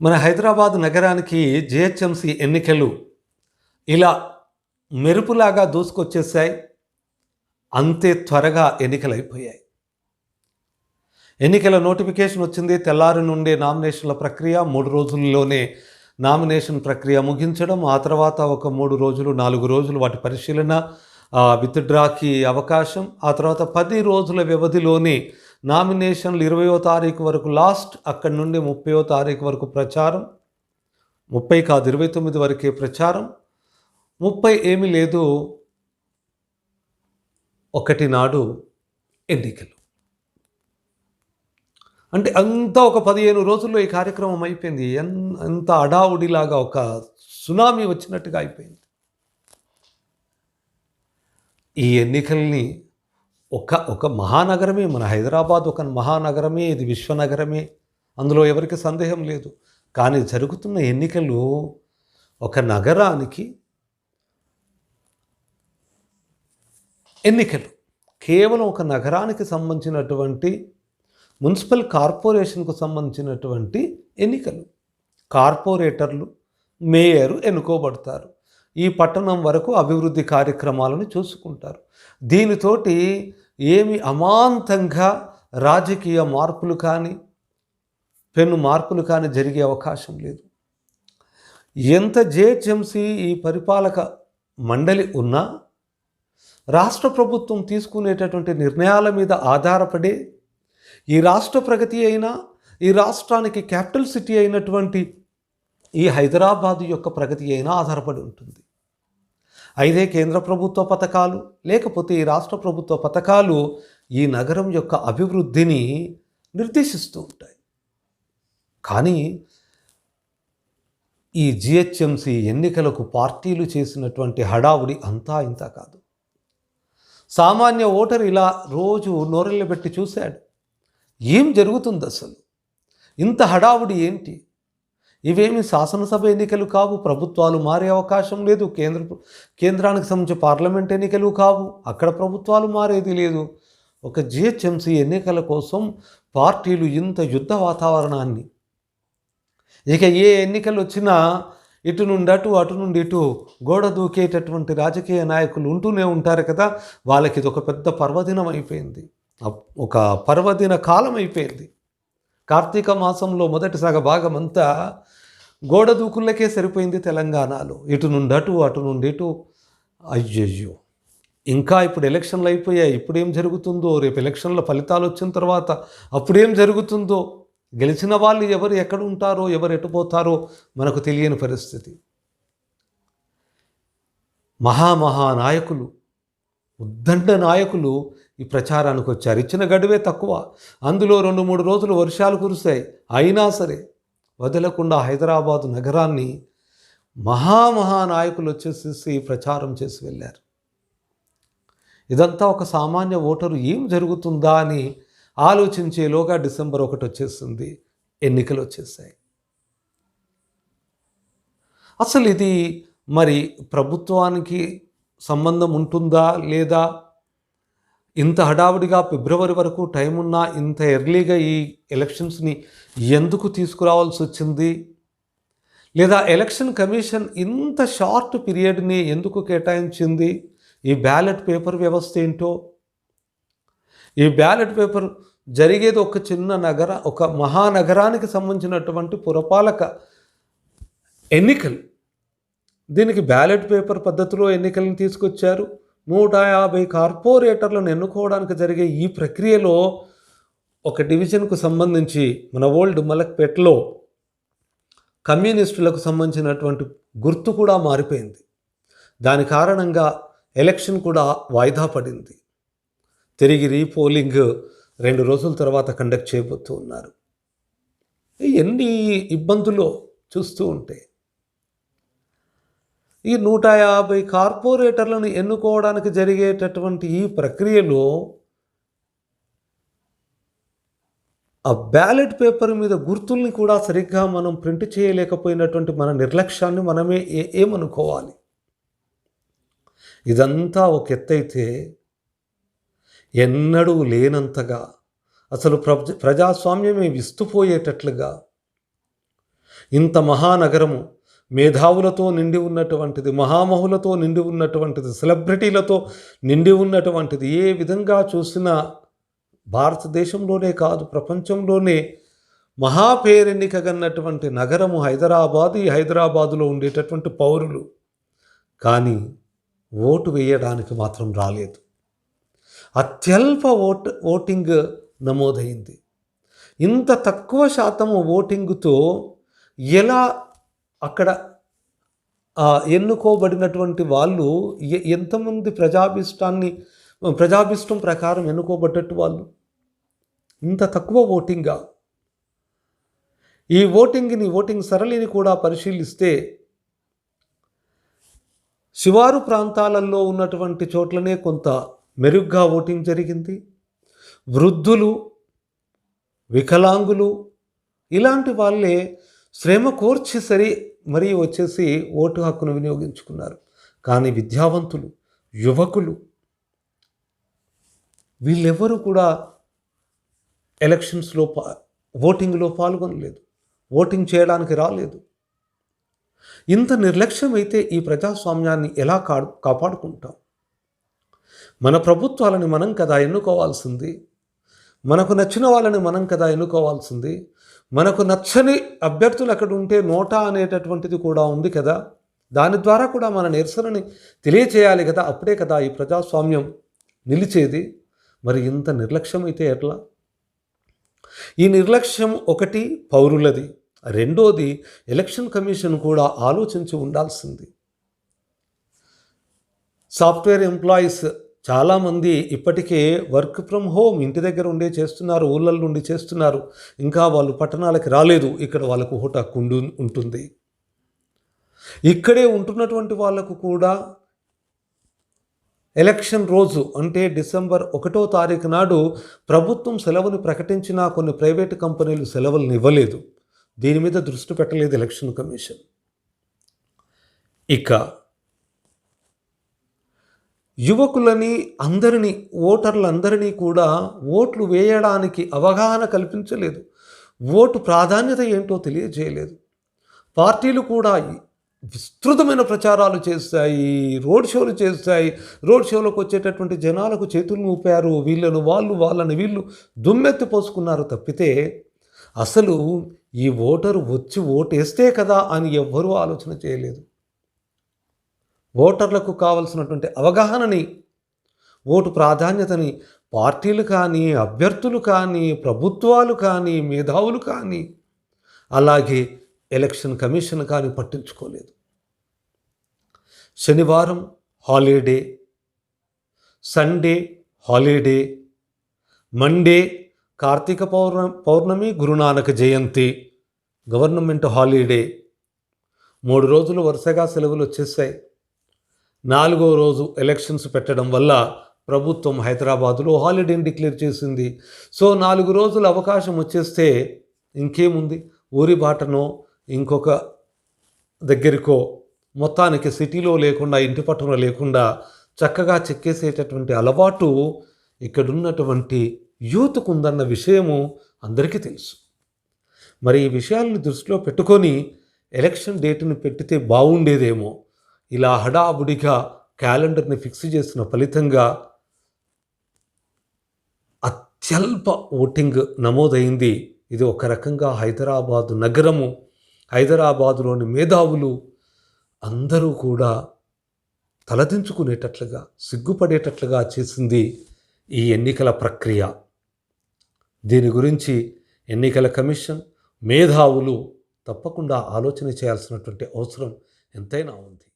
మన హైదరాబాద్ నగరానికి జిహెచ్ఎంసి ఎన్నికలు ఇలా మెరుపులాగా దూసుకొచ్చేసాయి. అంతే త్వరగా ఎన్నికలైపోయాయి. ఎన్నికల నోటిఫికేషన్ వచ్చింది. తెల్లారి నుండే నామినేషన్ల ప్రక్రియ, 3 రోజుల్లోనే నామినేషన్ ప్రక్రియ ముగించడం, ఆ తర్వాత ఒక 3 రోజులు 4 రోజులు వాటి పరిశీలన, విత్డ్రాకి అవకాశం, ఆ తర్వాత 10 రోజుల వ్యవధిలోనే నామినేషన్లు 20వ తారీఖు వరకు లాస్ట్, అక్కడి నుండి 30వ తారీఖు వరకు ప్రచారం. 30 కాదు 29 వరకే ప్రచారం. 30 ఏమీ లేదు, 1 నాడు ఎన్నికలు. అంటే అంతా ఒక 15 రోజుల్లో ఈ కార్యక్రమం అయిపోయింది. ఎంత అడావుడిలాగా ఒక సునామీ వచ్చినట్టుగా అయిపోయింది. ఈ ఎన్నికల్ని ఒక మహానగరమే, మన హైదరాబాద్ ఒక మహానగరమే, ఇది విశ్వనగరమే, అందులో ఎవరికి సందేహం లేదు. కానీ జరుగుతున్న ఎన్నికలు ఒక నగరానికి ఎన్నికలు కేవలం ఒక నగరానికి సంబంధించినటువంటి మున్సిపల్ కార్పొరేషన్కు సంబంధించినటువంటి ఎన్నికలు. కార్పొరేటర్లు, మేయరు ఎన్నుకోబడతారు. ఈ పట్టణం వరకు అభివృద్ధి కార్యక్రమాలను చూసుకుంటారు. దీనితోటి ఏమి అమాంతంగా రాజకీయ మార్పులు కానీ పెను మార్పులు కానీ జరిగే అవకాశం లేదు. ఎంత జిహెచ్ఎంసి ఈ పరిపాలక మండలి ఉన్నా రాష్ట్ర ప్రభుత్వం తీసుకునేటటువంటి నిర్ణయాల మీద ఆధారపడే ఈ రాష్ట్ర ప్రగతి అయినా, ఈ రాష్ట్రానికి క్యాపిటల్ సిటీ అయినటువంటి ఈ హైదరాబాదు యొక్క ప్రగతి అయినా ఆధారపడి ఉంటుంది. అయితే కేంద్ర ప్రభుత్వ పథకాలు లేకపోతే ఈ రాష్ట్ర ప్రభుత్వ పథకాలు ఈ నగరం యొక్క అభివృద్ధిని నిర్దేశిస్తూ ఉంటాయి. కానీ ఈ జిహెచ్ఎంసి ఎన్నికలకు పార్టీలు చేసినటువంటి హడావుడి అంతా ఇంత కాదు. సామాన్య ఓటరు ఇలా రోజు నోరెళ్ళ పెట్టి చూశాడు, ఏం జరుగుతుంది అసలు, ఇంత హడావుడి ఏంటి? ఇవేమి శాసనసభ ఎన్నికలు కావు, ప్రభుత్వాలు మారే అవకాశం లేదు, కేంద్రానికి సంబంధించి పార్లమెంట్ ఎన్నికలు కావు, అక్కడ ప్రభుత్వాలు మారేది లేదు. ఒక జిహెచ్ఎంసి ఎన్నికల కోసం పార్టీలు ఇంత యుద్ధ వాతావరణాన్ని, ఇక ఏ ఎన్నికలు వచ్చినా ఇటు నుండి అటు, అటు నుండి ఇటు గోడ దూకేటటువంటి రాజకీయ నాయకులు ఉంటూనే ఉంటారు కదా. వాళ్ళకి ఇది ఒక పెద్ద పర్వదినం అయిపోయింది, ఒక పర్వదిన కాలం అయిపోయింది. కార్తీక మాసంలో మొదటి సగ భాగం అంతా గోడ దూకుళ్ళకే సరిపోయింది తెలంగాణలో. ఇటు నుండి అటు, అటు నుండి ఇటు. అయ్యయ్యో, ఇంకా ఇప్పుడు ఎలక్షన్లు అయిపోయాయి, ఇప్పుడేం జరుగుతుందో, రేపు ఎలక్షన్ల ఫలితాలు వచ్చిన తర్వాత అప్పుడేం జరుగుతుందో, గెలిచిన వాళ్ళు ఎవరు ఎక్కడ ఉంటారో, ఎవరు ఎటుపోతారో మనకు తెలియని పరిస్థితి. మహానాయకులు, ఉద్దండ నాయకులు ఈ ప్రచారానికి వచ్చారు. ఇచ్చిన గడువే తక్కువ, అందులో 2-3 రోజులు వర్షాలు కురిశాయి. అయినా సరే వదలకుండా హైదరాబాదు నగరాన్ని మహానాయకులు వచ్చేసేసి ప్రచారం చేసి వెళ్ళారు. ఇదంతా ఒక సామాన్య ఓటరు ఏం జరుగుతుందా అని ఆలోచించేలోగా డిసెంబర్ 1 వచ్చేసింది, ఎన్నికలు వచ్చేసాయి. అసలు ఇది మరి ప్రభుత్వానికి సంబంధం ఉంటుందా లేదా? ఇంత హడావుడిగా ఫిబ్రవరి వరకు టైం ఉన్నా ఇంత ఎర్లీగా ఈ ఎలక్షన్స్ని ఎందుకు తీసుకురావాల్సి వచ్చింది? లేదా ఎలక్షన్ కమిషన్ ఇంత షార్ట్ పీరియడ్ని ఎందుకు కేటాయించింది? ఈ బ్యాలెట్ పేపర్ వ్యవస్థ ఏంటో, ఈ బ్యాలెట్ పేపర్ జరిగేది ఒక మహానగరానికి సంబంధించినటువంటి పురపాలక ఎన్నికలు. దీనికి బ్యాలెట్ పేపర్ పద్ధతిలో ఎన్నికలను తీసుకొచ్చారు. 150 కార్పొరేటర్లను ఎన్నుకోవడానికి జరిగే ఈ ప్రక్రియలో ఒక డివిజన్కు సంబంధించి మన ఓల్డ్ మలక్పేటలో కమ్యూనిస్టులకు సంబంధించినటువంటి గుర్తు కూడా మారిపోయింది. దాని కారణంగా ఎలక్షన్ కూడా వాయిదా పడింది. తిరిగి రీపోలింగ్ 2 రోజుల తర్వాత కండక్ట్ చేయబోతూ ఉన్నారు. ఎన్ని ఇబ్బందులు చూస్తూ ఉంటే ఈ 150 కార్పొరేటర్లను ఎన్నుకోవడానికి జరిగేటటువంటి ఈ ప్రక్రియలో ఆ బ్యాలెట్ పేపర్ మీద గుర్తుల్ని కూడా సరిగ్గా మనం ప్రింట్ చేయలేకపోయినటువంటి మన నిర్లక్ష్యాన్ని మనమే ఏమనుకోవాలి? ఇదంతా ఒక ఎత్తైతే ఎన్నడూ లేనంతగా అసలు ప్రజాస్వామ్యమే విస్తుపోయేటట్లుగా ఇంత మహానగరము మేధావులతో నిండి ఉన్నటువంటిది, మహామహులతో నిండి ఉన్నటువంటిది, సెలబ్రిటీలతో నిండి ఉన్నటువంటిది, ఏ విధంగా చూసినా భారతదేశంలోనే కాదు ప్రపంచంలోనే మహాపేరెన్నికగన్నటువంటి నగరము హైదరాబాద్. ఈ హైదరాబాదులో ఉండేటటువంటి పౌరులు కానీ ఓటు వేయడానికి మాత్రం రాలేదు. అత్యల్ప ఓటింగ్ నమోదైంది. ఇంత తక్కువ శాతము ఓటింగ్తో ఎలా అక్కడ ఎన్నుకోబడినటువంటి వాళ్ళు ఎంతమంది ప్రజాభిష్టం ప్రకారం ఎన్నుకోబడ్డట్టు వాళ్ళు? ఇంత తక్కువ ఓటింగా? ఈ ఓటింగ్ సరళిని కూడా పరిశీలిస్తే శివారు ప్రాంతాలలో ఉన్నటువంటి చోట్లనే కొంత మెరుగ్గా ఓటింగ్ జరిగింది. వృద్ధులు, వికలాంగులు ఇలాంటి వాళ్ళే శ్రమ కోర్చి మరీ వచ్చేసి ఓటు హక్కును వినియోగించుకున్నారు. కానీ విద్యావంతులు, యువకులు వీళ్ళెవరూ కూడా ఎలక్షన్స్లో ఓటింగ్లో పాల్గొనలేదు, ఓటింగ్ చేయడానికి రాలేదు. ఇంత నిర్లక్ష్యం అయితే ఈ ప్రజాస్వామ్యాన్ని ఎలా కాపాడుకుంటాం? మన ప్రభుత్వాలని మనం కదా ఎన్నుకోవాల్సింది, మనకు నచ్చిన వాళ్ళని మనం కదా ఎన్నుకోవాల్సింది. మనకు నచ్చని అభ్యర్థులు అక్కడ ఉంటే నోటా అనేటటువంటిది కూడా ఉంది కదా, దాని ద్వారా కూడా మన నిరసనని తెలియచేయాలి కదా, అప్పుడే కదా ఈ ప్రజాస్వామ్యం నిలిచేది. మరి ఇంత నిర్లక్ష్యం అయితే ఎట్లా? ఈ నిర్లక్ష్యం ఒకటి పౌరులది, రెండోది ఎలక్షన్ కమిషన్ కూడా ఆలోచించి ఉండాల్సింది. సాఫ్ట్వేర్ ఎంప్లాయీస్ చాలామంది ఇప్పటికే వర్క్ ఫ్రమ్ హోమ్ ఇంటి దగ్గర ఉండే చేస్తున్నారు, ఊళ్ళ నుండి చేస్తున్నారు. ఇంకా వాళ్ళు పట్టణాలకి రాలేదు. ఇక్కడ వాళ్ళకు ఓటు హక్కు ఉంటుంది. ఇక్కడే ఉంటున్నటువంటి వాళ్ళకు కూడా ఎలక్షన్ రోజు అంటే డిసెంబర్ 1వ తారీఖు నాడు ప్రభుత్వం సెలవుని ప్రకటించినా కొన్ని ప్రైవేటు కంపెనీలు సెలవులను ఇవ్వలేదు. దీని మీద దృష్టి పెట్టలేదు ఎలక్షన్ కమిషన్. ఇక యువకులని ఓటర్లందరినీ కూడా ఓట్లు వేయడానికి అవగాహన కల్పించలేదు. ఓటు ప్రాధాన్యత ఏంటో తెలియజేయలేదు. పార్టీలు కూడా విస్తృతమైన ప్రచారాలు చేస్తాయి, రోడ్ షోలు చేస్తాయి. రోడ్ షోలకు వచ్చేటటువంటి జనాలకు చేతులు ఊపారు, వాళ్ళని వీళ్ళు దుమ్మెత్తి పోసుకున్నారు తప్పితే అసలు ఈ ఓటరు వచ్చి ఓటేస్తే కదా అని ఎవ్వరూ ఆలోచన చేయలేదు. ఓటర్లకు కావలసినటువంటి అవగాహనని, ఓటు ప్రాధాన్యతని పార్టీలు కానీ, అభ్యర్థులు కానీ, ప్రభుత్వాలు కానీ, మేధావులు కానీ, అలాగే ఎలక్షన్ కమిషన్ కానీ పట్టించుకోలేదు. శనివారం holiday, Sunday holiday, Monday Karthika Pournami, Guru Nanak Jayanti, government holiday. 3 రోజులు వరుసగా సెలవులు వచ్చేసాయి. 4వ రోజు ఎలక్షన్స్ పెట్టడం వల్ల ప్రభుత్వం హైదరాబాదులో హాలిడేని డిక్లేర్ చేసింది. సో 4 రోజులు అవకాశం వచ్చేస్తే ఇంకేముంది, ఊరి బాటనో ఇంకొక దగ్గరికో మొత్తానికి సిటీలో లేకుండా, ఇంటి పట్టున లేకుండా చక్కగా చెక్కేసేటటువంటి అలవాటు ఇక్కడున్నటువంటి యూత్కు ఉందన్న విషయము అందరికీ తెలుసు. మరి ఈ విషయాలను దృష్టిలో పెట్టుకొని ఎలక్షన్ డేట్ని పెట్టితే బాగుండేదేమో. ఇలా హడావుడిగా క్యాలెండర్ని ఫిక్స్ చేసిన ఫలితంగా అత్యల్ప ఓటింగ్ నమోదైంది. ఇది ఒక రకంగా హైదరాబాదు నగరము, హైదరాబాదులోని మేధావులు అందరూ కూడా తలదించుకునేటట్లుగా, సిగ్గుపడేటట్లుగా చేసింది ఈ ఎన్నికల ప్రక్రియ. దీని గురించి ఎన్నికల కమిషన్, మేధావులు తప్పకుండా ఆలోచన చేయాల్సినటువంటి అవసరం ఎంతైనా ఉంది.